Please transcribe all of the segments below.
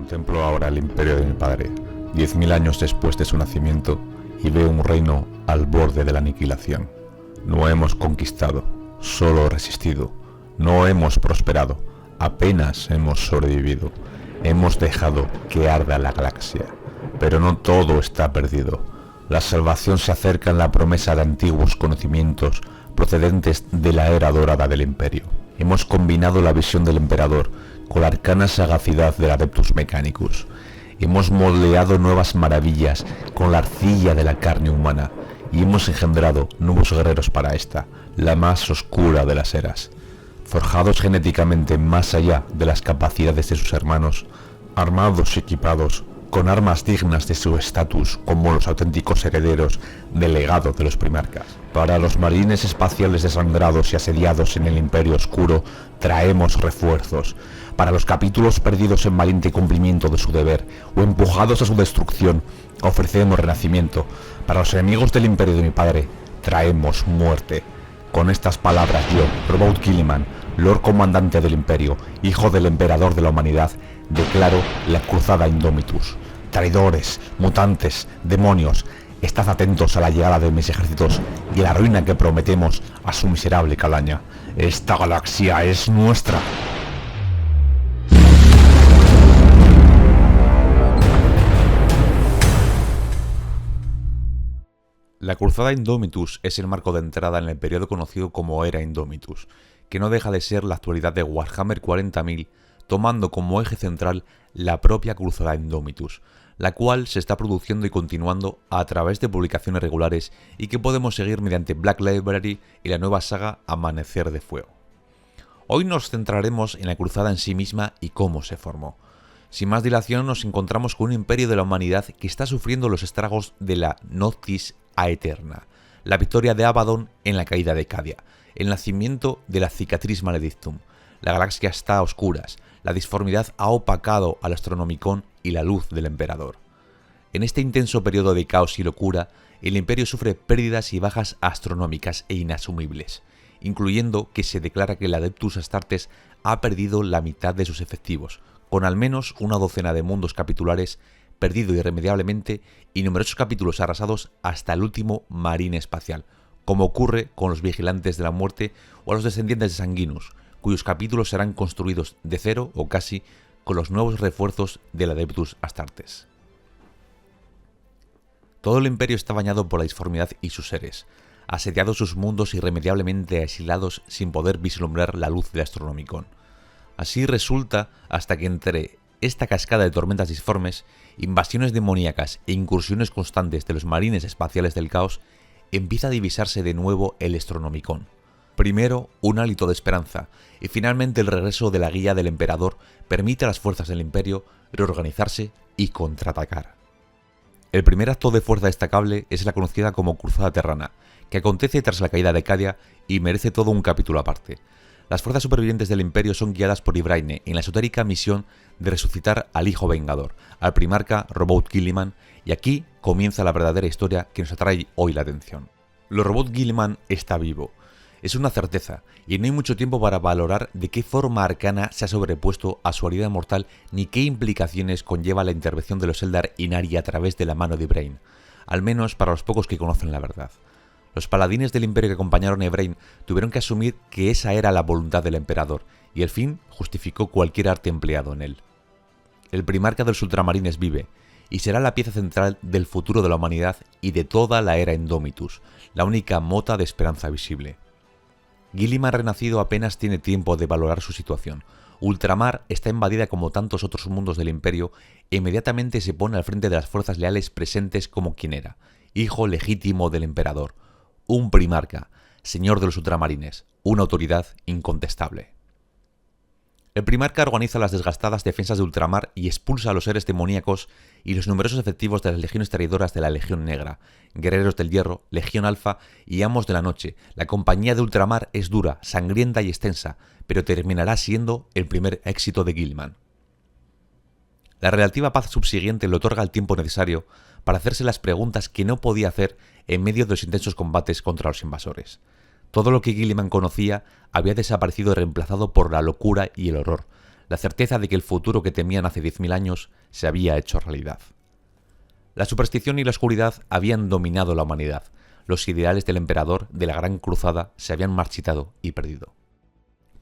Contemplo ahora el imperio de mi padre, 10.000 años después de su nacimiento, y veo un reino al borde de la aniquilación. No hemos conquistado, solo resistido. No hemos prosperado, apenas hemos sobrevivido. Hemos dejado que arda la galaxia, pero no todo está perdido. La salvación se acerca en la promesa de antiguos conocimientos procedentes de la era dorada del imperio. Hemos combinado la visión del emperador con la arcana sagacidad del Adeptus Mechanicus. Hemos moldeado nuevas maravillas con la arcilla de la carne humana y hemos engendrado nuevos guerreros para esta, la más oscura de las eras. Forjados genéticamente más allá de las capacidades de sus hermanos, armados y equipados con armas dignas de su estatus como los auténticos herederos del legado de los primarcas. Para los marines espaciales desangrados y asediados en el Imperio Oscuro, traemos refuerzos. Para los capítulos perdidos en valiente cumplimiento de su deber o empujados a su destrucción, ofrecemos renacimiento. Para los enemigos del Imperio de mi padre, traemos muerte. Con estas palabras yo, Roboute Guilliman, Lord Comandante del Imperio, hijo del Emperador de la Humanidad, declaro la Cruzada Indomitus. Traidores, mutantes, demonios, estad atentos a la llegada de mis ejércitos y a la ruina que prometemos a su miserable calaña. Esta galaxia es nuestra. La Cruzada Indomitus es el marco de entrada en el periodo conocido como Era Indomitus, que no deja de ser la actualidad de Warhammer 40.000, tomando como eje central la propia Cruzada Indomitus, la cual se está produciendo y continuando a través de publicaciones regulares y que podemos seguir mediante Black Library y la nueva saga Amanecer de Fuego. Hoy nos centraremos en la cruzada en sí misma y cómo se formó. Sin más dilación nos encontramos con un imperio de la humanidad que está sufriendo los estragos de la Noctis Aeterna, la victoria de Abaddon en la caída de Cadia, el nacimiento de la Cicatriz Maledictum. La galaxia está a oscuras, la disformidad ha opacado al Astronomicon y la luz del emperador. En este intenso periodo de caos y locura, el imperio sufre pérdidas y bajas astronómicas e inasumibles, incluyendo que se declara que el Adeptus Astartes ha perdido la mitad de sus efectivos, con al menos una docena de mundos capitulares perdido irremediablemente y numerosos capítulos arrasados hasta el último marine espacial, como ocurre con los Vigilantes de la Muerte o los descendientes de Sanguinus, cuyos capítulos serán construidos de cero o casi con los nuevos refuerzos del Adeptus Astartes. Todo el imperio está bañado por la disformidad y sus seres, asediados sus mundos irremediablemente aislados sin poder vislumbrar la luz del Astronomicon. Así resulta hasta que entre esta cascada de tormentas disformes, invasiones demoníacas e incursiones constantes de los marines espaciales del caos, empieza a divisarse de nuevo el Astronomicon. Primero, un hálito de esperanza, y finalmente el regreso de la guía del emperador permite a las fuerzas del imperio reorganizarse y contraatacar. El primer acto de fuerza destacable es la conocida como Cruzada Terrana, que acontece tras la caída de Cadia y merece todo un capítulo aparte. Las fuerzas supervivientes del imperio son guiadas por Ibraine en la esotérica misión de resucitar al Hijo Vengador, al primarca Roboute Guilliman, y aquí comienza la verdadera historia que nos atrae hoy la atención. Roboute Guilliman está vivo. Es una certeza, y no hay mucho tiempo para valorar de qué forma arcana se ha sobrepuesto a su herida mortal ni qué implicaciones conlleva la intervención de los Eldar Inari a través de la mano de Ibraine, al menos para los pocos que conocen la verdad. Los paladines del imperio que acompañaron a Ibraine tuvieron que asumir que esa era la voluntad del emperador, y el fin justificó cualquier arte empleado en él. El primarca de los ultramarines vive, y será la pieza central del futuro de la humanidad y de toda la era Indomitus, la única mota de esperanza visible. Guilliman renacido apenas tiene tiempo de valorar su situación. Ultramar está invadida como tantos otros mundos del imperio e inmediatamente se pone al frente de las fuerzas leales presentes como quien era, hijo legítimo del emperador, un primarca, señor de los ultramarines, una autoridad incontestable. El primarca organiza las desgastadas defensas de ultramar y expulsa a los seres demoníacos y los numerosos efectivos de las legiones traidoras de la Legión Negra, Guerreros del Hierro, Legión Alfa y Amos de la Noche. La compañía de ultramar es dura, sangrienta y extensa, pero terminará siendo el primer éxito de Guilliman. La relativa paz subsiguiente le otorga el tiempo necesario para hacerse las preguntas que no podía hacer en medio de los intensos combates contra los invasores. Todo lo que Guilliman conocía había desaparecido y reemplazado por la locura y el horror. la certeza de que el futuro que temían hace 10.000 años se había hecho realidad. La superstición y la oscuridad habían dominado la humanidad. Los ideales del emperador de la Gran Cruzada se habían marchitado y perdido.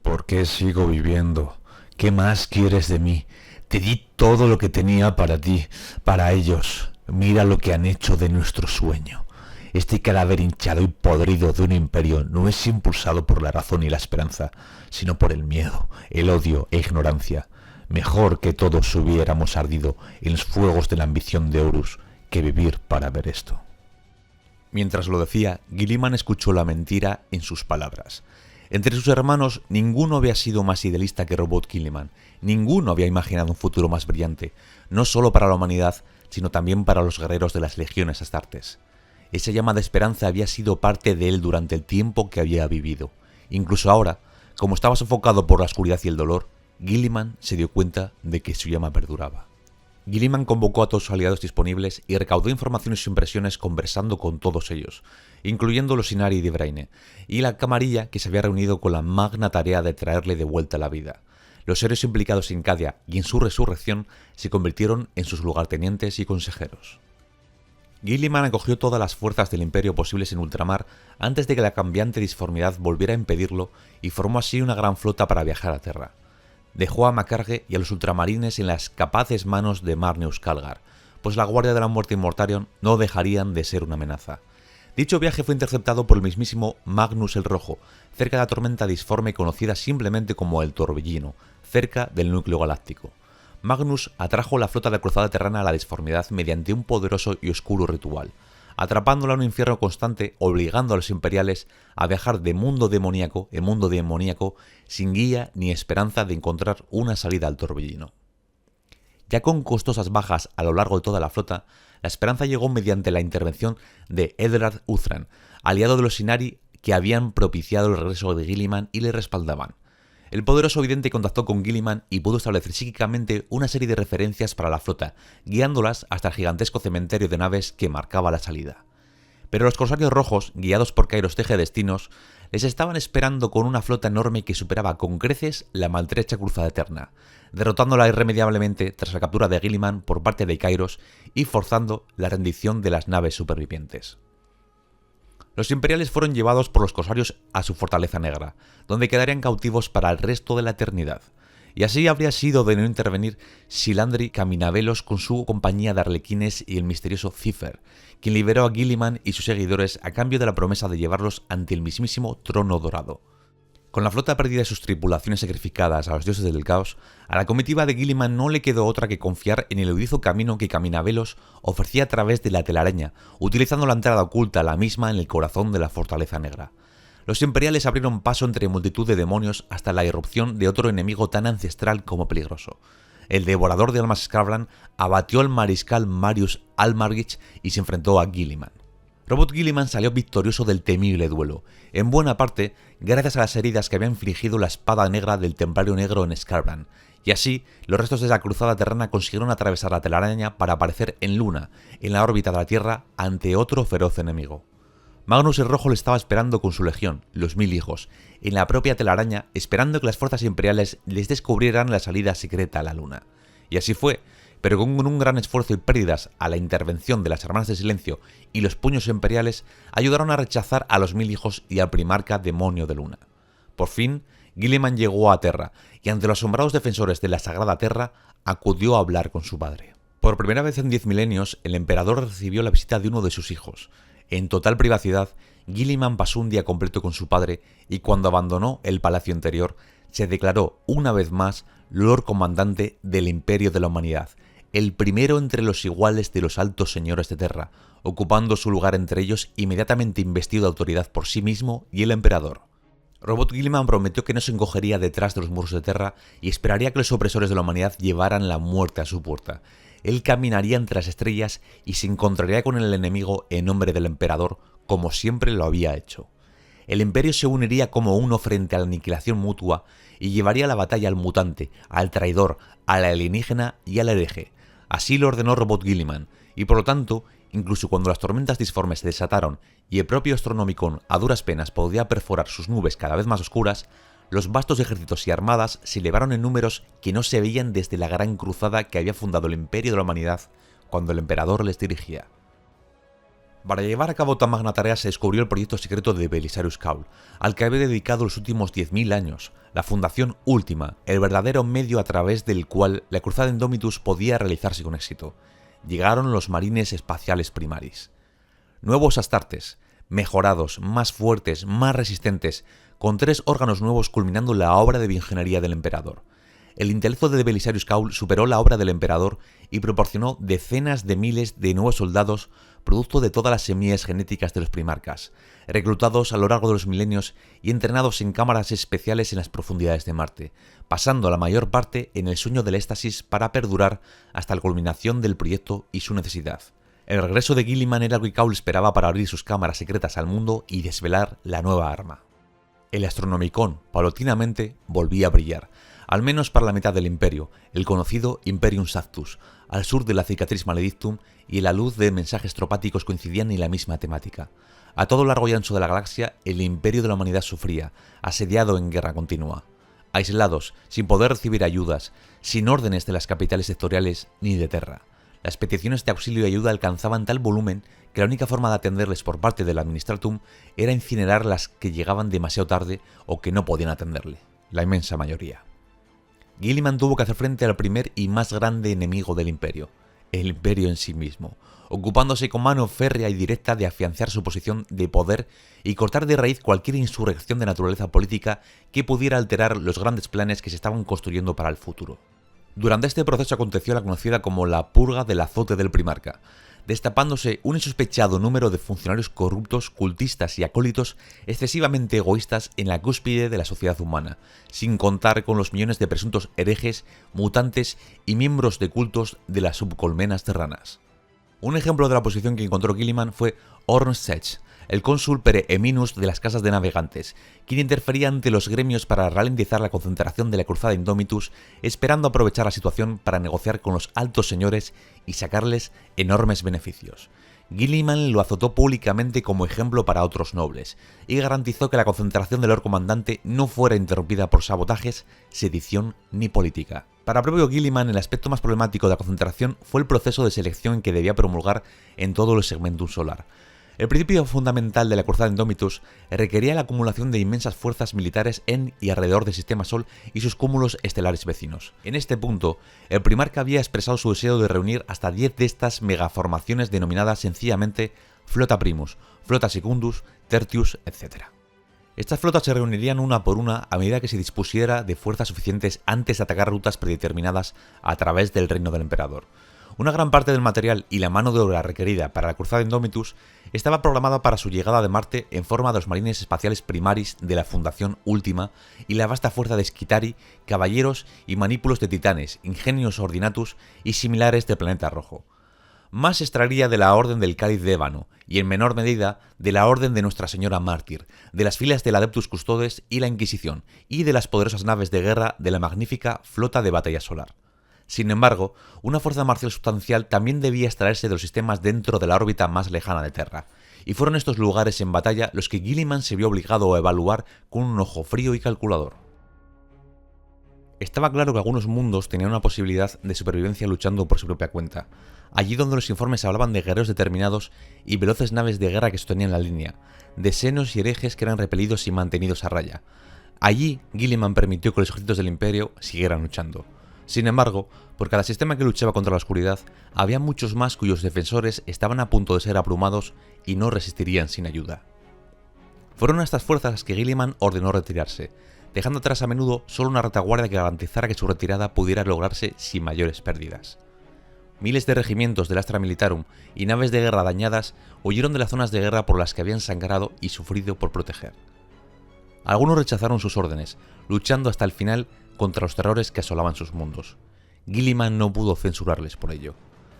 ¿Por qué sigo viviendo? ¿Qué más quieres de mí? Te di todo lo que tenía para ti, para ellos. Mira lo que han hecho de nuestro sueño. Este cadáver hinchado y podrido de un imperio no es impulsado por la razón y la esperanza, sino por el miedo, el odio e ignorancia. Mejor que todos hubiéramos ardido en los fuegos de la ambición de Horus que vivir para ver esto. Mientras lo decía, Guilliman escuchó la mentira en sus palabras. Entre sus hermanos, ninguno había sido más idealista que Robot Guilliman. Ninguno había imaginado un futuro más brillante, no solo para la humanidad, sino también para los guerreros de las legiones astartes. Esa llama de esperanza había sido parte de él durante el tiempo que había vivido. Incluso ahora, como estaba sofocado por la oscuridad y el dolor, Guilliman se dio cuenta de que su llama perduraba. Guilliman convocó a todos sus aliados disponibles y recaudó informaciones e impresiones conversando con todos ellos, incluyendo los Inari de Braine, y la camarilla que se había reunido con la magna tarea de traerle de vuelta a la vida. Los héroes implicados en Cadia y en su resurrección se convirtieron en sus lugartenientes y consejeros. Guilliman acogió todas las fuerzas del Imperio posibles en ultramar antes de que la cambiante disformidad volviera a impedirlo y formó así una gran flota para viajar a Terra. Dejó a Macarge y a los ultramarines en las capaces manos de Marneus Calgar, pues la Guardia de la Muerte y Mortarion no dejarían de ser una amenaza. Dicho viaje fue interceptado por el mismísimo Magnus el Rojo, cerca de la tormenta disforme conocida simplemente como el Torbellino, cerca del núcleo galáctico. Magnus atrajo la flota de cruzada terrana a la disformidad mediante un poderoso y oscuro ritual, atrapándola en un infierno constante, obligando a los imperiales a viajar de mundo demoníaco en mundo demoníaco sin guía ni esperanza de encontrar una salida al torbellino. Ya con costosas bajas a lo largo de toda la flota, la esperanza llegó mediante la intervención de Edelard Uthran, aliado de los Inari que habían propiciado el regreso de Guilliman y le respaldaban. El poderoso vidente contactó con Guilliman y pudo establecer psíquicamente una serie de referencias para la flota, guiándolas hasta el gigantesco cementerio de naves que marcaba la salida. Pero los corsarios rojos, guiados por Kairos Tegedestinos, les estaban esperando con una flota enorme que superaba con creces la maltrecha Cruzada Eterna, derrotándola irremediablemente tras la captura de Guilliman por parte de Kairos y forzando la rendición de las naves supervivientes. Los imperiales fueron llevados por los corsarios a su fortaleza negra, donde quedarían cautivos para el resto de la eternidad. Y así habría sido de no intervenir Silandri Caminavelos con su compañía de arlequines y el misterioso Cipher, quien liberó a Guilliman y sus seguidores a cambio de la promesa de llevarlos ante el mismísimo Trono Dorado. Con la flota perdida y sus tripulaciones sacrificadas a los dioses del caos, a la comitiva de Guilliman no le quedó otra que confiar en el erudizo camino que Caminavelos ofrecía a través de la telaraña, utilizando la entrada oculta a la misma en el corazón de la Fortaleza Negra. Los imperiales abrieron paso entre multitud de demonios hasta la irrupción de otro enemigo tan ancestral como peligroso. El devorador de almas Skavlan abatió al mariscal Marius Almargich y se enfrentó a Guilliman. Robot Guilliman salió victorioso del temible duelo, en buena parte gracias a las heridas que había infligido la espada negra del templario negro en Skavlan, y así los restos de la cruzada terrana consiguieron atravesar la telaraña para aparecer en Luna, en la órbita de la Tierra, ante otro feroz enemigo. Magnus el Rojo le estaba esperando con su legión, los 1000 hijos, en la propia telaraña, esperando que las fuerzas imperiales les descubrieran la salida secreta a la Luna. Y así fue, pero con un gran esfuerzo y pérdidas a la intervención de las Hermanas del Silencio y los puños imperiales ayudaron a rechazar a los 1000 hijos y al primarca demonio de Luna. Por fin, Guilliman llegó a Terra y ante los asombrados defensores de la Sagrada Terra acudió a hablar con su padre. Por primera vez en 10 milenios, el emperador recibió la visita de uno de sus hijos. En total privacidad, Guilliman pasó un día completo con su padre y cuando abandonó el palacio interior, se declaró una vez más Lord Comandante del Imperio de la Humanidad, el primero entre los iguales de los altos señores de Terra, ocupando su lugar entre ellos inmediatamente investido de autoridad por sí mismo y el emperador. Robot Guilliman prometió que no se encogería detrás de los muros de Terra y esperaría que los opresores de la humanidad llevaran la muerte a su puerta. Él caminaría entre las estrellas y se encontraría con el enemigo en nombre del emperador, como siempre lo había hecho. El imperio se uniría como uno frente a la aniquilación mutua y llevaría la batalla al mutante, al traidor, al alienígena y al hereje. Así lo ordenó Robot Guilliman, y por lo tanto, incluso cuando las tormentas disformes se desataron y el propio Astronomicon a duras penas podía perforar sus nubes cada vez más oscuras, los vastos ejércitos y armadas se elevaron en números que no se veían desde la gran cruzada que había fundado el Imperio de la Humanidad cuando el emperador les dirigía. Para llevar a cabo tan magna tarea se descubrió el proyecto secreto de Belisarius Cawl, al que había dedicado los últimos 10.000 años, la Fundación Última, el verdadero medio a través del cual la cruzada Indomitus podía realizarse con éxito. Llegaron los marines espaciales primaris. Nuevos Astartes, mejorados, más fuertes, más resistentes, con 3 órganos nuevos culminando la obra de bioingeniería del emperador. El intelecto de Belisarius Cawl superó la obra del emperador y proporcionó decenas de miles de nuevos soldados producto de todas las semillas genéticas de los primarcas, reclutados a lo largo de los milenios y entrenados en cámaras especiales en las profundidades de Marte, pasando la mayor parte en el sueño del éxtasis para perdurar hasta la culminación del proyecto y su necesidad. El regreso de Guilliman era lo que Cawl esperaba para abrir sus cámaras secretas al mundo y desvelar la nueva arma. El Astronomicon, paulatinamente, volvía a brillar, al menos para la mitad del imperio, el conocido Imperium Sanctus, al sur de la Cicatrix Maledictum, y la luz de mensajes tropáticos coincidían en la misma temática. A todo largo y ancho de la galaxia, el imperio de la humanidad sufría, asediado en guerra continua. Aislados, sin poder recibir ayudas, sin órdenes de las capitales sectoriales ni de Terra. Las peticiones de auxilio y ayuda alcanzaban tal volumen que la única forma de atenderles por parte del Administratum era incinerar las que llegaban demasiado tarde o que no podían atenderle, la inmensa mayoría. Guilliman tuvo que hacer frente al primer y más grande enemigo del imperio, el imperio en sí mismo, ocupándose con mano férrea y directa de afianzar su posición de poder y cortar de raíz cualquier insurrección de naturaleza política que pudiera alterar los grandes planes que se estaban construyendo para el futuro. Durante este proceso aconteció la conocida como la purga del azote del primarca, destapándose un insospechado número de funcionarios corruptos, cultistas y acólitos excesivamente egoístas en la cúspide de la sociedad humana, sin contar con los millones de presuntos herejes, mutantes y miembros de cultos de las subcolmenas terranas. Un ejemplo de la posición que encontró Guilliman fue Orn Sech, el cónsul per eminus de las casas de navegantes, quien interfería ante los gremios para ralentizar la concentración de la cruzada Indomitus, esperando aprovechar la situación para negociar con los altos señores y sacarles enormes beneficios. Guilliman lo azotó públicamente como ejemplo para otros nobles, y garantizó que la concentración del Lord Comandante no fuera interrumpida por sabotajes, sedición ni política. Para el propio Guilliman, el aspecto más problemático de la concentración fue el proceso de selección que debía promulgar en todo el segmentum solar. El principio fundamental de la cruzada Indomitus requería la acumulación de inmensas fuerzas militares en y alrededor del sistema Sol y sus cúmulos estelares vecinos. En este punto, el primarca había expresado su deseo de reunir hasta 10 de estas megaformaciones denominadas sencillamente Flota Primus, Flota Secundus, Tertius, etc. Estas flotas se reunirían una por una a medida que se dispusiera de fuerzas suficientes antes de atacar rutas predeterminadas a través del reino del emperador. Una gran parte del material y la mano de obra requerida para la cruzada Indomitus estaba programada para su llegada de Marte en forma de los marines espaciales primaris de la Fundación Última y la vasta fuerza de Skitari, caballeros y manípulos de titanes, ingenios ordinatus y similares del planeta rojo. Más se extraería de la Orden del Cáliz de Ébano y en menor medida de la Orden de Nuestra Señora Mártir, de las filas del Adeptus Custodes y la Inquisición y de las poderosas naves de guerra de la magnífica Flota de Batalla Solar. Sin embargo, una fuerza marcial sustancial también debía extraerse de los sistemas dentro de la órbita más lejana de Terra, y fueron estos lugares en batalla los que Guilliman se vio obligado a evaluar con un ojo frío y calculador. Estaba claro que algunos mundos tenían una posibilidad de supervivencia luchando por su propia cuenta, allí donde los informes hablaban de guerreros determinados y veloces naves de guerra que sostenían la línea, de senos y herejes que eran repelidos y mantenidos a raya. Allí, Guilliman permitió que los ejércitos del Imperio siguieran luchando. Sin embargo, por cada sistema que luchaba contra la oscuridad, había muchos más cuyos defensores estaban a punto de ser abrumados y no resistirían sin ayuda. Fueron estas fuerzas las que Guilliman ordenó retirarse, dejando atrás a menudo solo una retaguardia que garantizara que su retirada pudiera lograrse sin mayores pérdidas. Miles de regimientos del Astra Militarum y naves de guerra dañadas huyeron de las zonas de guerra por las que habían sangrado y sufrido por proteger. Algunos rechazaron sus órdenes, luchando hasta el final contra los terrores que asolaban sus mundos. Guilliman no pudo censurarles por ello.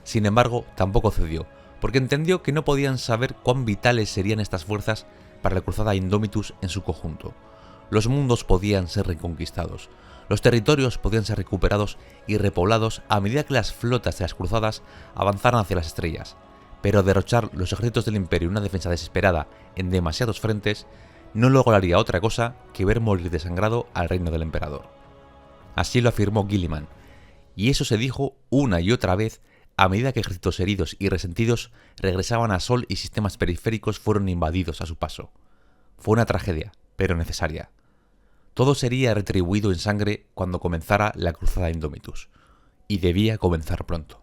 Sin embargo, tampoco cedió, porque entendió que no podían saber cuán vitales serían estas fuerzas para la cruzada Indomitus en su conjunto. Los mundos podían ser reconquistados, los territorios podían ser recuperados y repoblados a medida que las flotas de las cruzadas avanzaran hacia las estrellas, pero derrochar los ejércitos del Imperio en una defensa desesperada en demasiados frentes no lograría otra cosa que ver morir desangrado al reino del emperador. Así lo afirmó Guilliman, y eso se dijo una y otra vez a medida que ejércitos heridos y resentidos regresaban a Sol y sistemas periféricos fueron invadidos a su paso. Fue una tragedia, pero necesaria. Todo sería retribuido en sangre cuando comenzara la cruzada Indomitus, y debía comenzar pronto.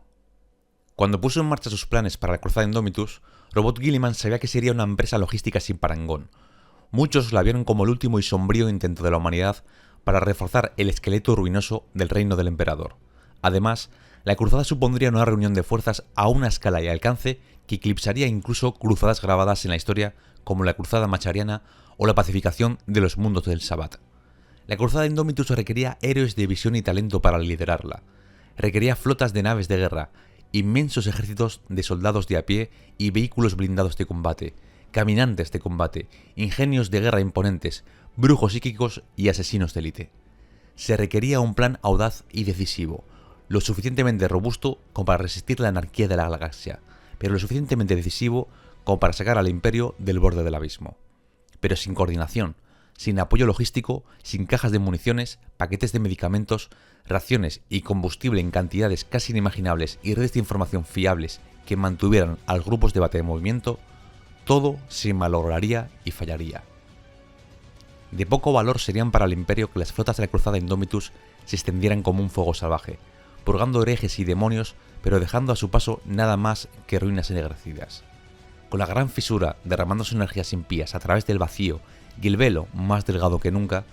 Cuando puso en marcha sus planes para la cruzada Indomitus, Robert Guilliman sabía que sería una empresa logística sin parangón. Muchos la vieron como el último y sombrío intento de la humanidad para reforzar el esqueleto ruinoso del reino del emperador. Además, la cruzada supondría una reunión de fuerzas a una escala y alcance que eclipsaría incluso cruzadas grabadas en la historia como la cruzada machariana o la pacificación de los mundos del Sabbat. La cruzada Indomitus requería héroes de visión y talento para liderarla. Requería flotas de naves de guerra, inmensos ejércitos de soldados de a pie y vehículos blindados de combate, caminantes de combate, ingenios de guerra imponentes, brujos psíquicos y asesinos de élite. Se requería un plan audaz y decisivo, lo suficientemente robusto como para resistir la anarquía de la galaxia, pero lo suficientemente decisivo como para sacar al imperio del borde del abismo. Pero sin coordinación, sin apoyo logístico, sin cajas de municiones, paquetes de medicamentos, raciones y combustible en cantidades casi inimaginables y redes de información fiables que mantuvieran a los grupos de bate de movimiento, todo se malograría y fallaría. De poco valor serían para el imperio que las flotas de la cruzada Indomitus se extendieran como un fuego salvaje, purgando herejes y demonios, pero dejando a su paso nada más que ruinas ennegrecidas. Con la gran fisura derramando sus energías impías a través del vacío y el velo más delgado que nunca,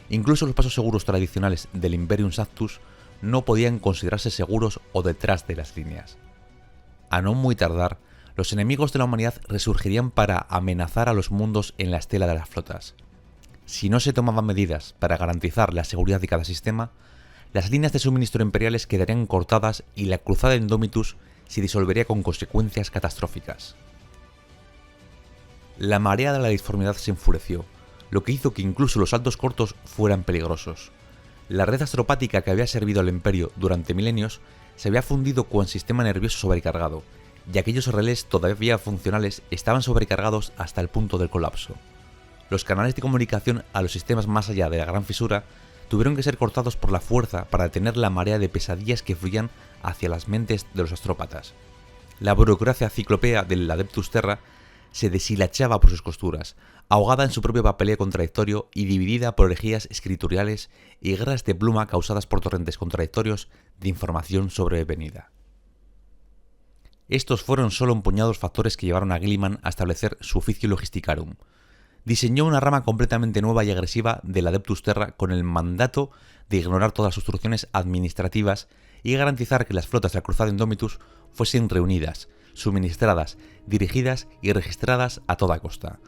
incluso los pasos seguros tradicionales del Imperium Sanctus no podían considerarse seguros o detrás de las líneas. A no muy tardar, los enemigos de la humanidad resurgirían para amenazar a los mundos en la estela de las flotas. Si no se tomaban medidas para garantizar la seguridad de cada sistema, las líneas de suministro imperiales quedarían cortadas y la cruzada Indomitus se disolvería con consecuencias catastróficas. La marea de la disformidad se enfureció, lo que hizo que incluso los saltos cortos fueran peligrosos. La red astropática que había servido al imperio durante milenios se había fundido con sistema nervioso sobrecargado, y aquellos relés todavía funcionales estaban sobrecargados hasta el punto del colapso. Los canales de comunicación a los sistemas más allá de la gran fisura tuvieron que ser cortados por la fuerza para detener la marea de pesadillas que fluían hacia las mentes de los astrópatas. La burocracia ciclopea del Adeptus Terra se deshilachaba por sus costuras, ahogada en su propio papeleo contradictorio y dividida por herejías escriturales y guerras de pluma causadas por torrentes contradictorios de información sobrevenida. Estos fueron solo un puñado de factores que llevaron a Guilliman a establecer su oficio logisticarum. Diseñó una rama completamente nueva y agresiva del Adeptus Terra con el mandato de ignorar todas las obstrucciones administrativas y garantizar que las flotas de la cruzada Indomitus fuesen reunidas, suministradas, dirigidas y registradas a toda costa.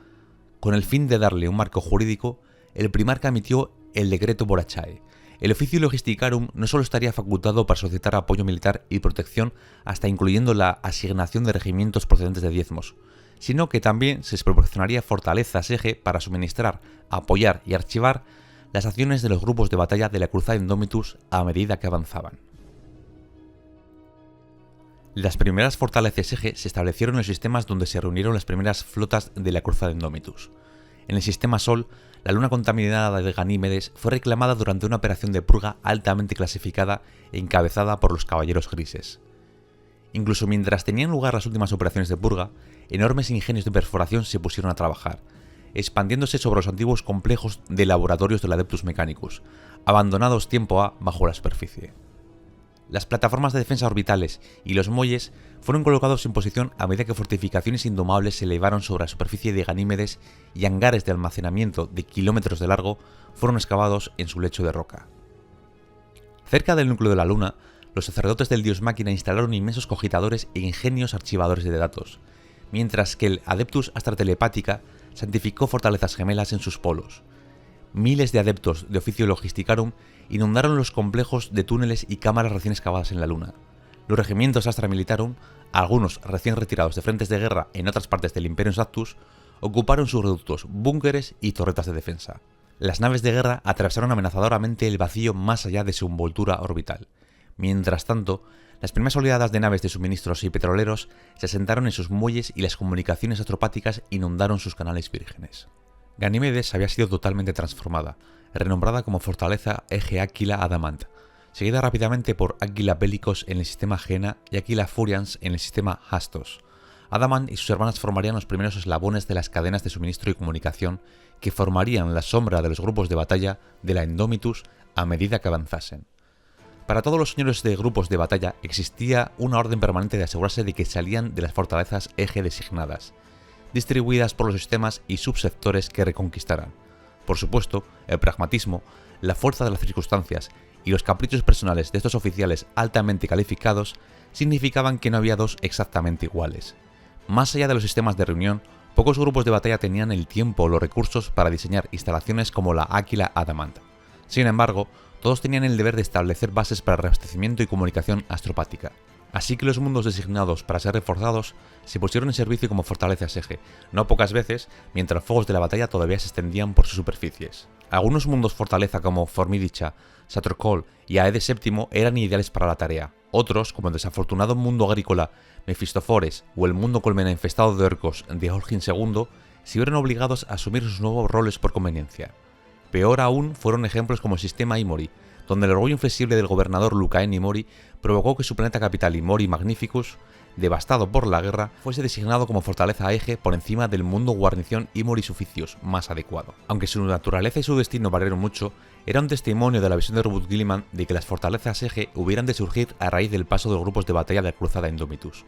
Con el fin de darle un marco jurídico, el primarca emitió el decreto Borachae. El oficio logisticarum no solo estaría facultado para solicitar apoyo militar y protección hasta incluyendo la asignación de regimientos procedentes de diezmos, sino que también se les proporcionaría fortalezas eje para suministrar, apoyar y archivar las acciones de los grupos de batalla de la cruzada Indomitus a medida que avanzaban. Las primeras fortalezas eje se establecieron en los sistemas donde se reunieron las primeras flotas de la cruzada Indomitus. En el sistema Sol, la luna contaminada de Ganímedes fue reclamada durante una operación de purga altamente clasificada e encabezada por los Caballeros Grises. Incluso mientras tenían lugar las últimas operaciones de purga, enormes ingenios de perforación se pusieron a trabajar, expandiéndose sobre los antiguos complejos de laboratorios del Adeptus Mechanicus, abandonados tiempo A bajo la superficie. Las plataformas de defensa orbitales y los muelles fueron colocados en posición a medida que fortificaciones indomables se elevaron sobre la superficie de Ganímedes y hangares de almacenamiento de kilómetros de largo fueron excavados en su lecho de roca. Cerca del núcleo de la Luna, los sacerdotes del dios máquina instalaron inmensos cogitadores e ingenios archivadores de datos, mientras que el Adeptus Astra Telepática santificó fortalezas gemelas en sus polos. Miles de adeptos de oficio logisticarum inundaron los complejos de túneles y cámaras recién excavadas en la Luna. Los regimientos Astra Militarum, algunos recién retirados de frentes de guerra en otras partes del Imperium Sanctus, ocuparon sus reductos, búnkeres y torretas de defensa. Las naves de guerra atravesaron amenazadoramente el vacío más allá de su envoltura orbital. Mientras tanto, las primeras oleadas de naves de suministros y petroleros se asentaron en sus muelles y las comunicaciones astropáticas inundaron sus canales vírgenes. Ganímedes había sido totalmente transformada, renombrada como Fortaleza Eje Aquila Adamant, seguida rápidamente por Aquila Bellicos en el sistema Jena y Aquila Furians en el sistema Hastos. Adamant y sus hermanas formarían los primeros eslabones de las cadenas de suministro y comunicación que formarían la sombra de los grupos de batalla de la Indomitus a medida que avanzasen. Para todos los señores de grupos de batalla existía una orden permanente de asegurarse de que salían de las fortalezas eje designadas, distribuidas por los sistemas y subsectores que reconquistaran. Por supuesto, el pragmatismo, la fuerza de las circunstancias y los caprichos personales de estos oficiales altamente calificados significaban que no había dos exactamente iguales. Más allá de los sistemas de reunión, pocos grupos de batalla tenían el tiempo o los recursos para diseñar instalaciones como la Aquila Adamant. Sin embargo, todos tenían el deber de establecer bases para reabastecimiento y comunicación astropática. Así que los mundos designados para ser reforzados se pusieron en servicio como fortalezas eje, no pocas veces, mientras los fuegos de la batalla todavía se extendían por sus superficies. Algunos mundos fortaleza como Formidicha, Satrocol y Aedes VII eran ideales para la tarea. Otros, como el desafortunado mundo agrícola Mefistofores o el mundo colmena infestado de orcos de Holgin II, se vieron obligados a asumir sus nuevos roles por conveniencia. Peor aún fueron ejemplos como el sistema Imori, donde el orgullo inflexible del gobernador Lucaen Imori provocó que su planeta capital Imori Magnificus, devastado por la guerra, fuese designado como fortaleza eje por encima del mundo guarnición Imori Suficius más adecuado. Aunque su naturaleza y su destino variaron mucho, era un testimonio de la visión de Robert Guilliman de que las fortalezas eje hubieran de surgir a raíz del paso de los grupos de batalla de la cruzada Indomitus,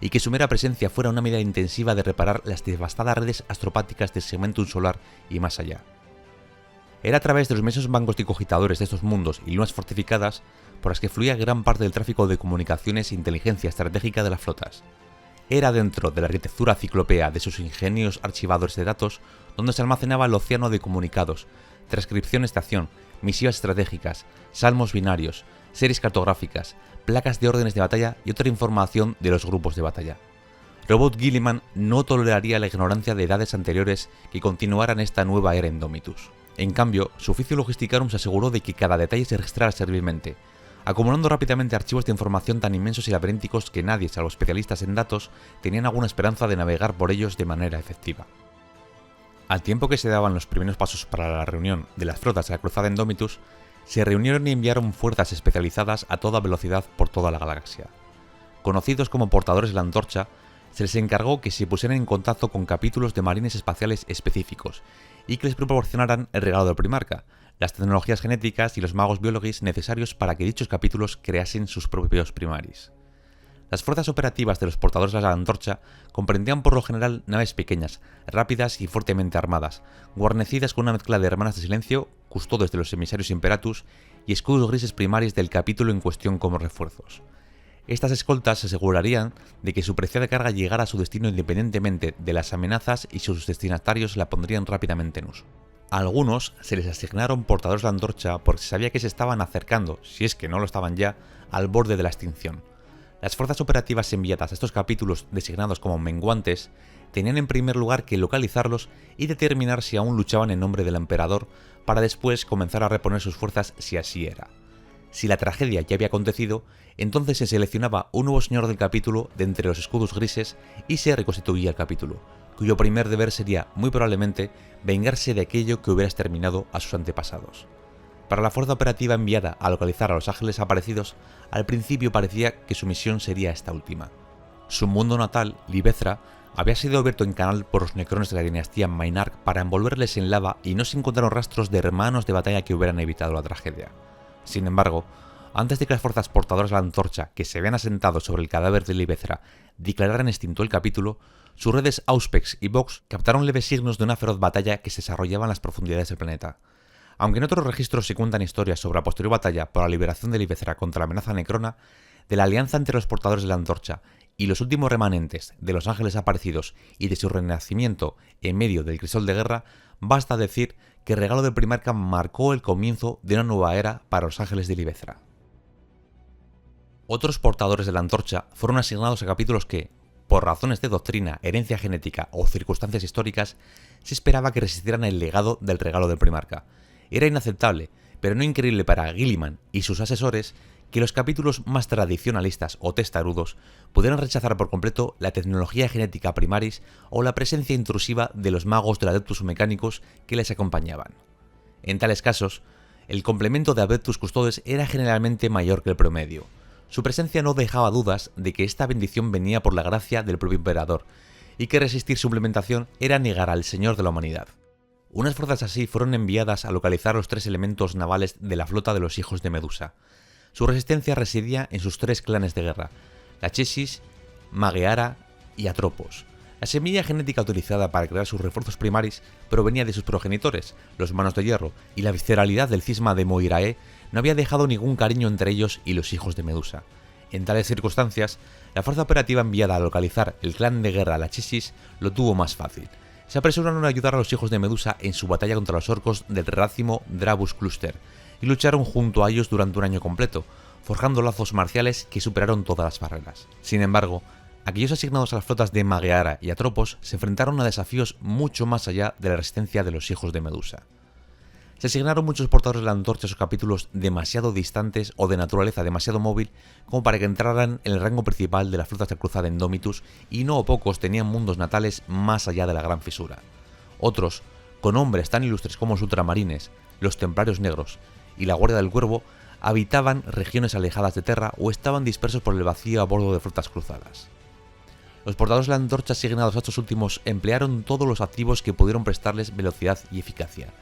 y que su mera presencia fuera una medida intensiva de reparar las devastadas redes astropáticas del segmentum solar y más allá. Era a través de los inmensos bancos digitadores de estos mundos y lunas fortificadas por las que fluía gran parte del tráfico de comunicaciones e inteligencia estratégica de las flotas. Era dentro de la arquitectura ciclopea de sus ingenios archivadores de datos donde se almacenaba el océano de comunicados, transcripciones de acción, misivas estratégicas, salmos binarios, series cartográficas, placas de órdenes de batalla y otra información de los grupos de batalla. Robert Guilliman no toleraría la ignorancia de edades anteriores que continuaran esta nueva era Indomitus. En cambio, su oficio logisticarum se aseguró de que cada detalle se registrara servilmente, acumulando rápidamente archivos de información tan inmensos y laberínticos que nadie, salvo especialistas en datos, tenían alguna esperanza de navegar por ellos de manera efectiva. Al tiempo que se daban los primeros pasos para la reunión de las flotas de la cruzada Indomitus, se reunieron y enviaron fuerzas especializadas a toda velocidad por toda la galaxia. Conocidos como portadores de la antorcha, se les encargó que se pusieran en contacto con capítulos de marines espaciales específicos y que les proporcionaran el regalo del primarca, las tecnologías genéticas y los magos biologis necesarios para que dichos capítulos creasen sus propios primaris. Las fuerzas operativas de los portadores de la antorcha comprendían por lo general naves pequeñas, rápidas y fuertemente armadas, guarnecidas con una mezcla de hermanas de silencio, custodios de los emisarios imperatus y escudos grises primaris del capítulo en cuestión como refuerzos. Estas escoltas se asegurarían de que su preciada carga llegara a su destino independientemente de las amenazas y sus destinatarios la pondrían rápidamente en uso. A algunos se les asignaron portadores de la antorcha porque se sabía que se estaban acercando, si es que no lo estaban ya, al borde de la extinción. Las fuerzas operativas enviadas a estos capítulos designados como menguantes tenían en primer lugar que localizarlos y determinar si aún luchaban en nombre del emperador para después comenzar a reponer sus fuerzas si así era. Si la tragedia ya había acontecido, entonces se seleccionaba un nuevo señor del capítulo de entre los escudos grises y se reconstituía el capítulo, cuyo primer deber sería, muy probablemente, vengarse de aquello que hubiera exterminado a sus antepasados. Para la fuerza operativa enviada a localizar a los ángeles aparecidos, al principio parecía que su misión sería esta última. Su mundo natal, Libethra, había sido abierto en canal por los necrones de la dinastía Mainarch para envolverles en lava y no se encontraron rastros de hermanos de batalla que hubieran evitado la tragedia. Sin embargo, antes de que las fuerzas portadoras de la antorcha que se habían asentado sobre el cadáver de Libethra declararan extinto el capítulo, sus redes Auspex y Vox captaron leves signos de una feroz batalla que se desarrollaba en las profundidades del planeta. Aunque en otros registros se cuentan historias sobre la posterior batalla por la liberación de Libethra contra la amenaza necrona, de la alianza entre los portadores de la antorcha y los últimos remanentes de los ángeles aparecidos y de su renacimiento en medio del crisol de guerra, basta decir que el regalo del primarca marcó el comienzo de una nueva era para los ángeles de Libethra. Otros portadores de la antorcha fueron asignados a capítulos que, por razones de doctrina, herencia genética o circunstancias históricas, se esperaba que resistieran el legado del regalo del primarca. Era inaceptable, pero no increíble para Guilliman y sus asesores, que los capítulos más tradicionalistas o testarudos pudieran rechazar por completo la tecnología genética primaris o la presencia intrusiva de los magos del Adeptus Mechanicus que les acompañaban. En tales casos, el complemento de Adeptus Custodes era generalmente mayor que el promedio. Su presencia no dejaba dudas de que esta bendición venía por la gracia del propio emperador, y que resistir su implementación era negar al Señor de la Humanidad. Unas fuerzas así fueron enviadas a localizar los 3 elementos navales de la flota de los hijos de Medusa. Su resistencia residía en sus 3 clanes de guerra, Lachesis, Mageara y Atropos. La semilla genética utilizada para crear sus refuerzos primaris provenía de sus progenitores, los Manos de Hierro, y la visceralidad del cisma de Moirae no había dejado ningún cariño entre ellos y los hijos de Medusa. En tales circunstancias, la fuerza operativa enviada a localizar el clan de guerra Lachesis lo tuvo más fácil. Se apresuraron a ayudar a los hijos de Medusa en su batalla contra los orcos del rácimo Drabus Cluster, y lucharon junto a ellos durante un año completo, forjando lazos marciales que superaron todas las barreras. Sin embargo, aquellos asignados a las flotas de Mageara y Atropos se enfrentaron a desafíos mucho más allá de la resistencia de los hijos de Medusa. Se asignaron muchos portadores de la antorcha a sus capítulos demasiado distantes o de naturaleza demasiado móvil como para que entraran en el rango principal de las flotas de cruzada Indomitus, y no pocos tenían mundos natales más allá de la Gran Fisura. Otros, con hombres tan ilustres como los ultramarines, los Templarios Negros y la Guardia del Cuervo, habitaban regiones alejadas de Terra o estaban dispersos por el vacío a bordo de flotas cruzadas. Los portadores de la antorcha asignados a estos últimos emplearon todos los activos que pudieron prestarles velocidad y eficacia.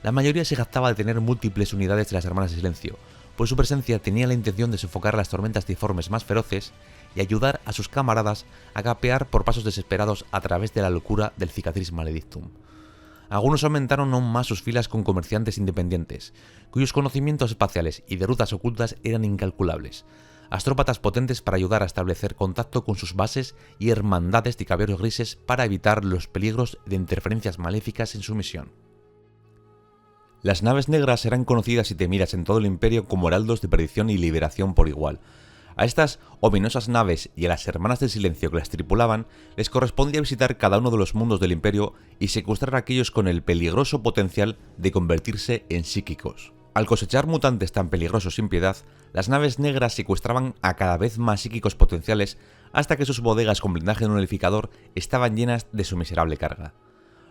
La mayoría se jactaba de tener múltiples unidades de las Hermanas de Silencio, pues su presencia tenía la intención de sofocar las tormentas diformes más feroces y ayudar a sus camaradas a capear por pasos desesperados a través de la locura del Cicatrix Maledictum. Algunos aumentaron aún más sus filas con comerciantes independientes, cuyos conocimientos espaciales y de rutas ocultas eran incalculables, astrópatas potentes para ayudar a establecer contacto con sus bases y hermandades de caballeros grises para evitar los peligros de interferencias maléficas en su misión. Las naves negras eran conocidas y temidas en todo el imperio como heraldos de perdición y liberación por igual. A estas ominosas naves y a las Hermanas del Silencio que las tripulaban les correspondía visitar cada uno de los mundos del imperio y secuestrar a aquellos con el peligroso potencial de convertirse en psíquicos. Al cosechar mutantes tan peligrosos sin piedad, las naves negras secuestraban a cada vez más psíquicos potenciales hasta que sus bodegas con blindaje nulificador estaban llenas de su miserable carga.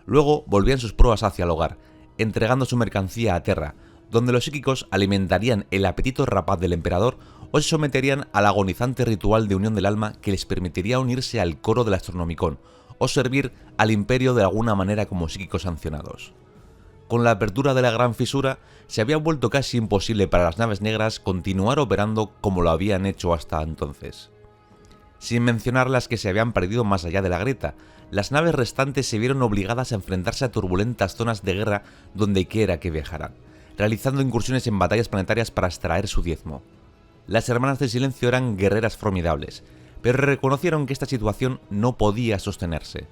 Luego volvían sus proas hacia el hogar, entregando su mercancía a Terra, donde los psíquicos alimentarían el apetito rapaz del emperador o se someterían al agonizante ritual de unión del alma que les permitiría unirse al coro del Astronomicon o servir al imperio de alguna manera como psíquicos sancionados. Con la apertura de la Gran Fisura, se había vuelto casi imposible para las naves negras continuar operando como lo habían hecho hasta entonces. Sin mencionar las que se habían perdido más allá de la grieta, las naves restantes se vieron obligadas a enfrentarse a turbulentas zonas de guerra donde quiera que viajaran, realizando incursiones en batallas planetarias para extraer su diezmo. Las Hermanas del Silencio eran guerreras formidables, pero reconocieron que esta situación no podía sostenerse.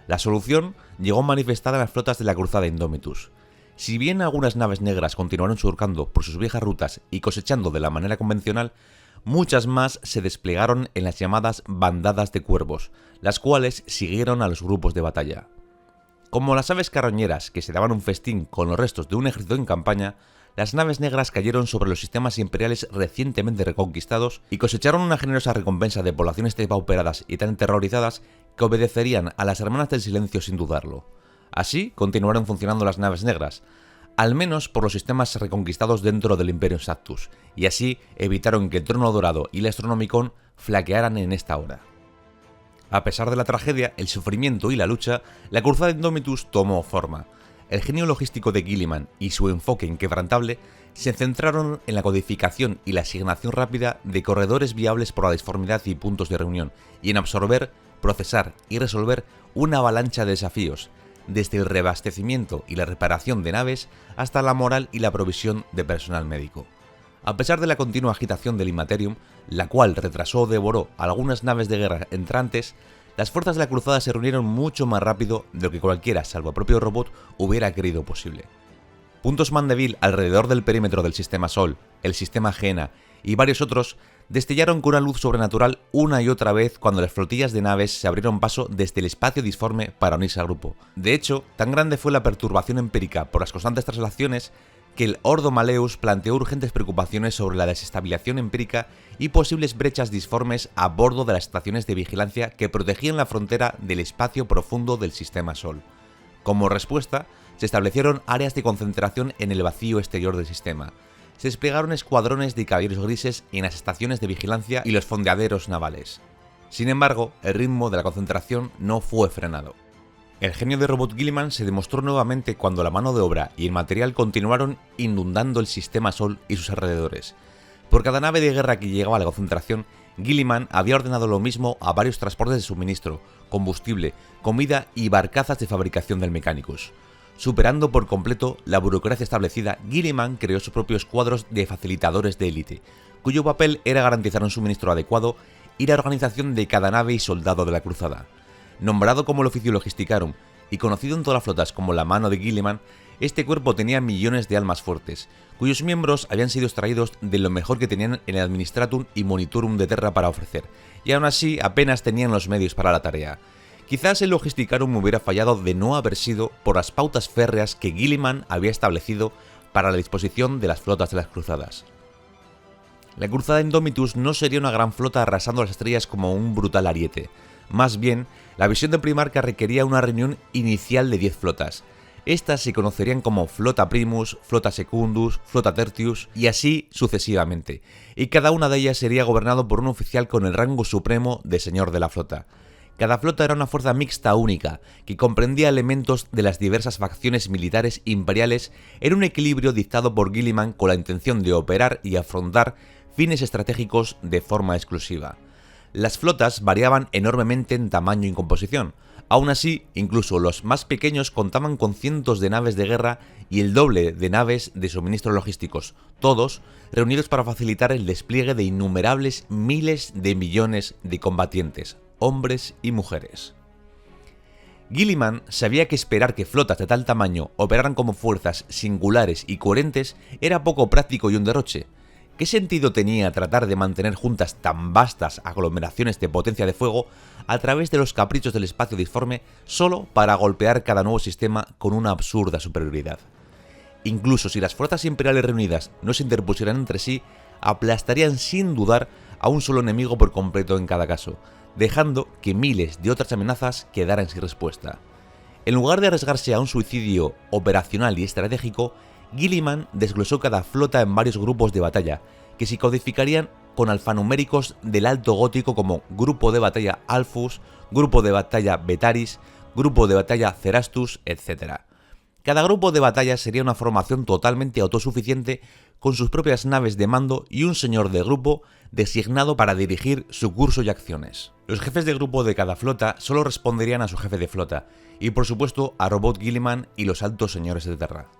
La solución llegó manifestada en las flotas de la Cruzada Indomitus. Si bien algunas naves negras continuaron surcando por sus viejas rutas y cosechando de la manera convencional, muchas más se desplegaron en las llamadas bandadas de cuervos, las cuales siguieron a los grupos de batalla. Como las aves carroñeras que se daban un festín con los restos de un ejército en campaña, las naves negras cayeron sobre los sistemas imperiales recientemente reconquistados y cosecharon una generosa recompensa de poblaciones depauperadas y tan terrorizadas que obedecerían a las Hermanas del Silencio sin dudarlo. Así continuaron funcionando las naves negras, al menos por los sistemas reconquistados dentro del Imperio Sactus, y así evitaron que el Trono Dorado y el Astronomicon flaquearan en esta hora. A pesar de la tragedia, el sufrimiento y la lucha, la Cruzada Indomitus tomó forma. El genio logístico de Guilliman y su enfoque inquebrantable se centraron en la codificación y la asignación rápida de corredores viables por la disformidad y puntos de reunión, y en absorber, procesar y resolver una avalancha de desafíos, desde el reabastecimiento y la reparación de naves hasta la moral y la provisión de personal médico. A pesar de la continua agitación del Immaterium, la cual retrasó o devoró algunas naves de guerra entrantes, las fuerzas de la cruzada se reunieron mucho más rápido de lo que cualquiera, salvo el propio robot, hubiera querido posible. Puntos Mandeville alrededor del perímetro del sistema Sol, el sistema Jena y varios otros destellaron con una luz sobrenatural una y otra vez cuando las flotillas de naves se abrieron paso desde el espacio disforme para unirse al grupo. De hecho, tan grande fue la perturbación empírica por las constantes traslaciones que el Ordo Malleus planteó urgentes preocupaciones sobre la desestabilización empírica y posibles brechas disformes a bordo de las estaciones de vigilancia que protegían la frontera del espacio profundo del sistema Sol. Como respuesta, se establecieron áreas de concentración en el vacío exterior del sistema. Se desplegaron escuadrones de caballeros grises en las estaciones de vigilancia y los fondeaderos navales. Sin embargo, el ritmo de la concentración no fue frenado. El genio de Robot Guilliman se demostró nuevamente cuando la mano de obra y el material continuaron inundando el sistema Sol y sus alrededores. Por cada nave de guerra que llegaba a la concentración, Guilliman había ordenado lo mismo a varios transportes de suministro, combustible, comida y barcazas de fabricación del Mechanicus. Superando por completo la burocracia establecida, Guilliman creó sus propios cuadros de facilitadores de élite, cuyo papel era garantizar un suministro adecuado y la organización de cada nave y soldado de la cruzada. Nombrado como el Oficio Logisticarum y conocido en todas las flotas como la mano de Guilliman, este cuerpo tenía millones de almas fuertes, cuyos miembros habían sido extraídos de lo mejor que tenían en el Administratum y Monitorum de Terra para ofrecer, y aún así apenas tenían los medios para la tarea. Quizás el Logisticarum hubiera fallado de no haber sido por las pautas férreas que Guilliman había establecido para la disposición de las flotas de las cruzadas. La cruzada Indomitus no sería una gran flota arrasando las estrellas como un brutal ariete. Más bien, la visión de Primarca requería una reunión inicial de 10 flotas. Estas se conocerían como Flota Primus, Flota Secundus, Flota Tertius y así sucesivamente, y cada una de ellas sería gobernado por un oficial con el rango supremo de señor de la flota. Cada flota era una fuerza mixta única, que comprendía elementos de las diversas facciones militares imperiales en un equilibrio dictado por Guilliman con la intención de operar y afrontar fines estratégicos de forma exclusiva. Las flotas variaban enormemente en tamaño y composición. Aún así, incluso los más pequeños contaban con cientos de naves de guerra y el doble de naves de suministros logísticos, todos reunidos para facilitar el despliegue de innumerables miles de millones de combatientes, hombres y mujeres. Guilliman sabía que esperar que flotas de tal tamaño operaran como fuerzas singulares y coherentes era poco práctico y un derroche. ¿Qué sentido tenía tratar de mantener juntas tan vastas aglomeraciones de potencia de fuego a través de los caprichos del espacio disforme solo para golpear cada nuevo sistema con una absurda superioridad? Incluso si las fuerzas imperiales reunidas no se interpusieran entre sí, aplastarían sin dudar a un solo enemigo por completo en cada caso, dejando que miles de otras amenazas quedaran sin respuesta. En lugar de arriesgarse a un suicidio operacional y estratégico, Guilliman desglosó cada flota en varios grupos de batalla, que se codificarían con alfanuméricos del alto gótico como Grupo de Batalla Alphus, Grupo de Batalla Betaris, Grupo de Batalla Cerastus, etc. Cada grupo de batalla sería una formación totalmente autosuficiente con sus propias naves de mando y un señor de grupo designado para dirigir su curso y acciones. Los jefes de grupo de cada flota solo responderían a su jefe de flota, y por supuesto a Robot Guilliman y los altos señores de Terra.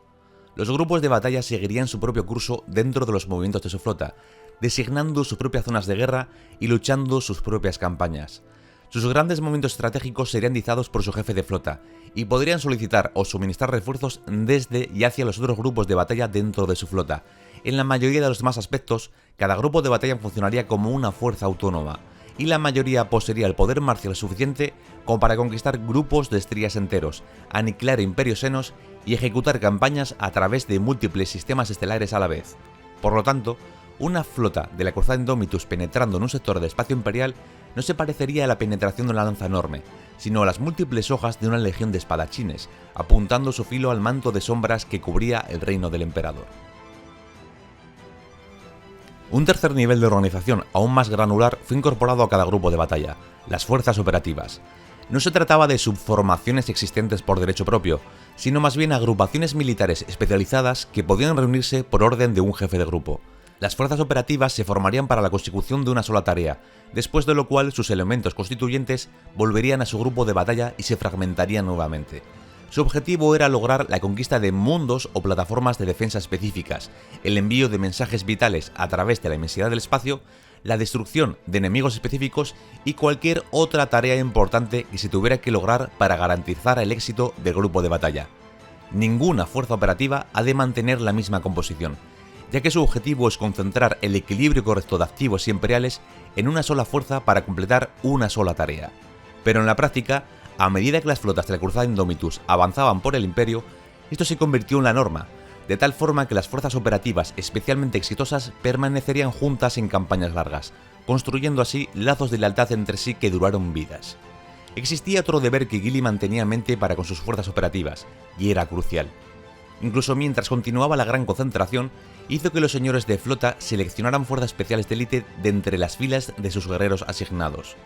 Los grupos de batalla seguirían su propio curso dentro de los movimientos de su flota, designando sus propias zonas de guerra y luchando sus propias campañas. Sus grandes momentos estratégicos serían dictados por su jefe de flota, y podrían solicitar o suministrar refuerzos desde y hacia los otros grupos de batalla dentro de su flota. En la mayoría de los demás aspectos, cada grupo de batalla funcionaría como una fuerza autónoma, y la mayoría poseería el poder marcial suficiente como para conquistar grupos de estrellas enteros, aniquilar imperios senos y ejecutar campañas a través de múltiples sistemas estelares a la vez. Por lo tanto, una flota de la cruzada Indomitus penetrando en un sector del espacio imperial no se parecería a la penetración de una lanza enorme, sino a las múltiples hojas de una legión de espadachines, apuntando su filo al manto de sombras que cubría el reino del emperador. Un tercer nivel de organización aún más granular fue incorporado a cada grupo de batalla, las fuerzas operativas. No se trataba de subformaciones existentes por derecho propio, sino más bien agrupaciones militares especializadas que podían reunirse por orden de un jefe de grupo. Las fuerzas operativas se formarían para la consecución de una sola tarea, después de lo cual sus elementos constituyentes volverían a su grupo de batalla y se fragmentarían nuevamente. Su objetivo era lograr la conquista de mundos o plataformas de defensa específicas, el envío de mensajes vitales a través de la inmensidad del espacio, la destrucción de enemigos específicos y cualquier otra tarea importante que se tuviera que lograr para garantizar el éxito del grupo de batalla. Ninguna fuerza operativa ha de mantener la misma composición, ya que su objetivo es concentrar el equilibrio correcto de activos y imperiales en una sola fuerza para completar una sola tarea. Pero en la práctica, a medida que las flotas de la cruzada Indomitus avanzaban por el imperio, esto se convirtió en la norma. de tal forma que las fuerzas operativas especialmente exitosas permanecerían juntas en campañas largas, construyendo así lazos de lealtad entre sí que duraron vidas. Existía otro deber que Guilliman tenía en mente para con sus fuerzas operativas, y era crucial. Incluso mientras continuaba la gran concentración, hizo que los señores de flota seleccionaran fuerzas especiales de élite de entre las filas de sus guerreros asignados.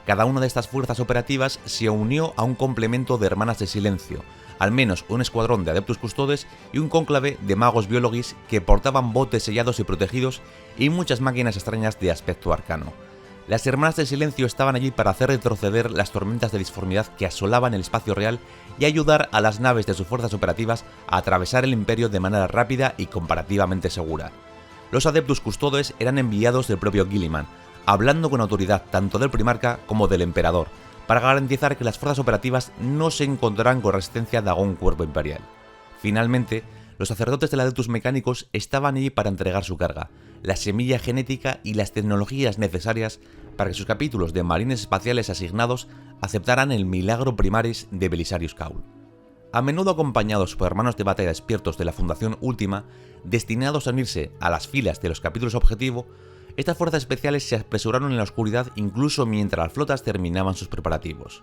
Cada una de estas fuerzas operativas se unió a un complemento de hermanas de silencio, al menos un escuadrón de adeptus custodes y un cónclave de magos biologis que portaban botes sellados y protegidos y muchas máquinas extrañas de aspecto arcano. Las hermanas del silencio estaban allí para hacer retroceder las tormentas de disformidad que asolaban el espacio real y ayudar a las naves de sus fuerzas operativas a atravesar el imperio de manera rápida y comparativamente segura. Los adeptus custodes eran enviados del propio Guilliman, hablando con autoridad tanto del primarca como del emperador, para garantizar que las fuerzas operativas no se encontraran con resistencia de algún cuerpo imperial. Finalmente, los sacerdotes del Adeptus Mecánicos estaban allí para entregar su carga, la semilla genética y las tecnologías necesarias para que sus capítulos de marines espaciales asignados aceptaran el milagro primaris de Belisarius Cawl. A menudo acompañados por hermanos de batalla despiertos de la Fundación Última, destinados a unirse a las filas de los capítulos objetivo, estas fuerzas especiales se apresuraron en la oscuridad incluso mientras las flotas terminaban sus preparativos.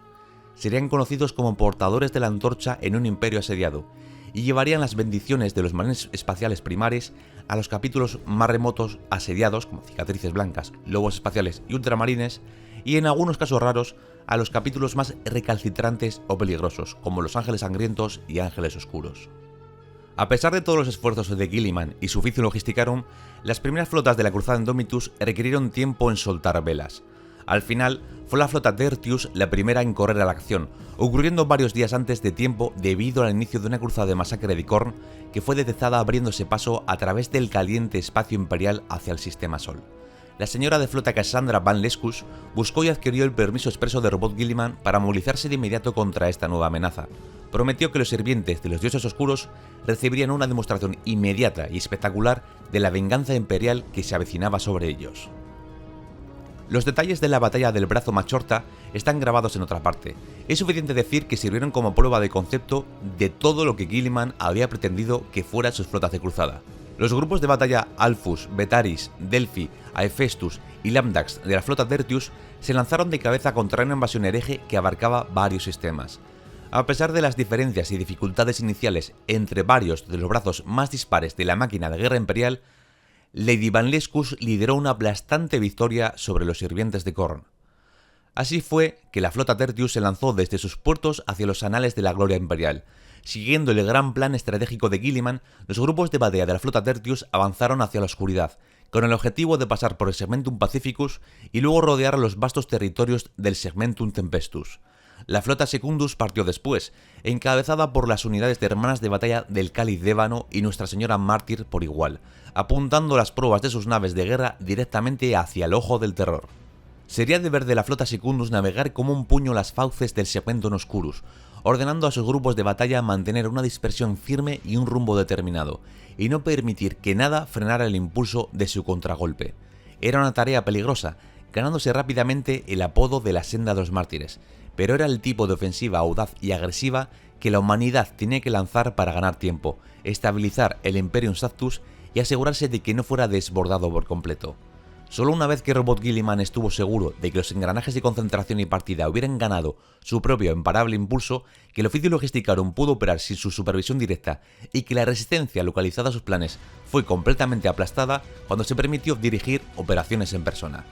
Serían conocidos como portadores de la antorcha en un imperio asediado, y llevarían las bendiciones de los marines espaciales primares a los capítulos más remotos asediados, como cicatrices blancas, lobos espaciales y ultramarines, y en algunos casos raros a los capítulos más recalcitrantes o peligrosos, como los ángeles sangrientos y ángeles oscuros. A pesar de todos los esfuerzos de Guilliman y su oficio logisticarum, las primeras flotas de la cruzada Indomitus requirieron tiempo en soltar velas. Al final, fue la flota Tertius la primera en correr a la acción, ocurriendo varios días antes de tiempo debido al inicio de una cruzada de masacre de Khorne que fue detectada abriéndose paso a través del caliente espacio imperial hacia el sistema Sol. La señora de flota Cassandra Van Lescus buscó y adquirió el permiso expreso de Robot Guilliman para movilizarse de inmediato contra esta nueva amenaza. Prometió que los sirvientes de los dioses oscuros recibirían una demostración inmediata y espectacular de la venganza imperial que se avecinaba sobre ellos. Los detalles de la batalla del brazo Machorta están grabados en otra parte. Es suficiente decir que sirvieron como prueba de concepto de todo lo que Guilliman había pretendido que fueran sus flotas de cruzada. Los grupos de batalla Alphus, Betaris, Delphi, Aephaestus y Lambdax de la flota Tertius se lanzaron de cabeza contra una invasión hereje que abarcaba varios sistemas. A pesar de las diferencias y dificultades iniciales entre varios de los brazos más dispares de la máquina de guerra imperial, Lady Van Lescus lideró una aplastante victoria sobre los sirvientes de Khorne. Así fue que la flota Tertius se lanzó desde sus puertos hacia los anales de la gloria imperial. Siguiendo el gran plan estratégico de Guilliman, los grupos de batalla de la flota Tertius avanzaron hacia la oscuridad, con el objetivo de pasar por el Segmentum Pacificus y luego rodear los vastos territorios del Segmentum Tempestus. La flota Secundus partió después, encabezada por las unidades de hermanas de batalla del Cáliz d'Ébano y Nuestra Señora Mártir por igual, apuntando las proas de sus naves de guerra directamente hacia el ojo del terror. Sería deber de la flota Secundus navegar como un puño las fauces del Segmentum Oscurus, ordenando a sus grupos de batalla mantener una dispersión firme y un rumbo determinado, y no permitir que nada frenara el impulso de su contragolpe. Era una tarea peligrosa, ganándose rápidamente el apodo de la Senda de los Mártires, pero era el tipo de ofensiva audaz y agresiva que la humanidad tenía que lanzar para ganar tiempo, estabilizar el Imperium Sanctus y asegurarse de que no fuera desbordado por completo. Solo una vez que Robot Guilliman estuvo seguro de que los engranajes de concentración y partida hubieran ganado su propio imparable impulso, que el oficio logisticarum pudo operar sin su supervisión directa y que la resistencia localizada a sus planes fue completamente aplastada, cuando se permitió dirigir operaciones en persona.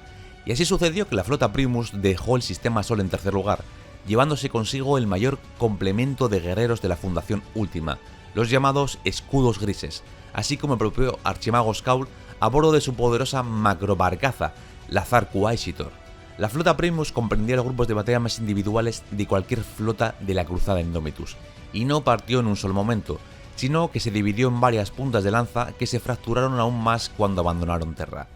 Y así sucedió que la flota Primus dejó el sistema Sol en tercer lugar, llevándose consigo el mayor complemento de guerreros de la Fundación Última, los llamados Escudos Grises, así como el propio Archimago Cawl a bordo de su poderosa macrobarcaza, la Zar Quaesitor. La flota Primus comprendía los grupos de batalla más individuales de cualquier flota de la cruzada Indomitus, y no partió en un solo momento, sino que se dividió en varias puntas de lanza que se fracturaron aún más cuando abandonaron Terra.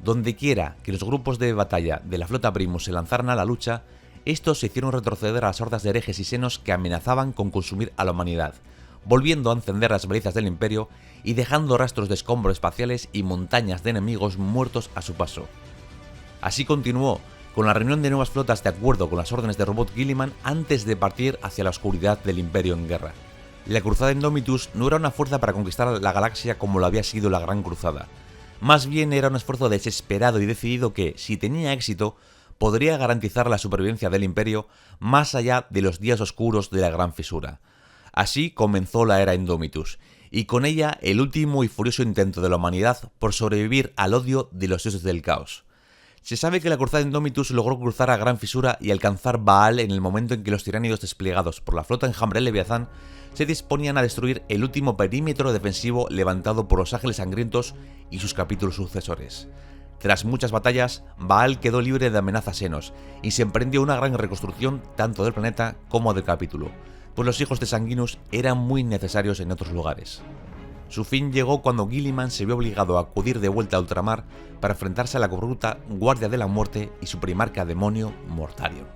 Dondequiera que los grupos de batalla de la flota Primus se lanzaran a la lucha, estos se hicieron retroceder a las hordas de herejes y senos que amenazaban con consumir a la humanidad, volviendo a encender las balizas del Imperio y dejando rastros de escombros espaciales y montañas de enemigos muertos a su paso. Así continuó, con la reunión de nuevas flotas de acuerdo con las órdenes de Robot Guilliman antes de partir hacia la oscuridad del Imperio en guerra. La Cruzada Indomitus no era una fuerza para conquistar la galaxia como lo había sido la Gran Cruzada. Más bien era un esfuerzo desesperado y decidido que, si tenía éxito, podría garantizar la supervivencia del Imperio más allá de los días oscuros de la Gran Fisura. Así comenzó la Era Indomitus, y con ella el último y furioso intento de la humanidad por sobrevivir al odio de los dioses del caos. Se sabe que la Cruzada Indomitus logró cruzar a Gran Fisura y alcanzar Baal en el momento en que los tiránidos desplegados por la flota enjambre Leviathán se disponían a destruir el último perímetro defensivo levantado por los Ángeles Sangrientos y sus capítulos sucesores. Tras muchas batallas, Baal quedó libre de amenazas Xenos y se emprendió una gran reconstrucción tanto del planeta como del capítulo, pues los hijos de Sanguinus eran muy necesarios en otros lugares. Su fin llegó cuando Guilliman se vio obligado a acudir de vuelta a ultramar para enfrentarse a la corrupta Guardia de la Muerte y su primarca demonio, Mortarion.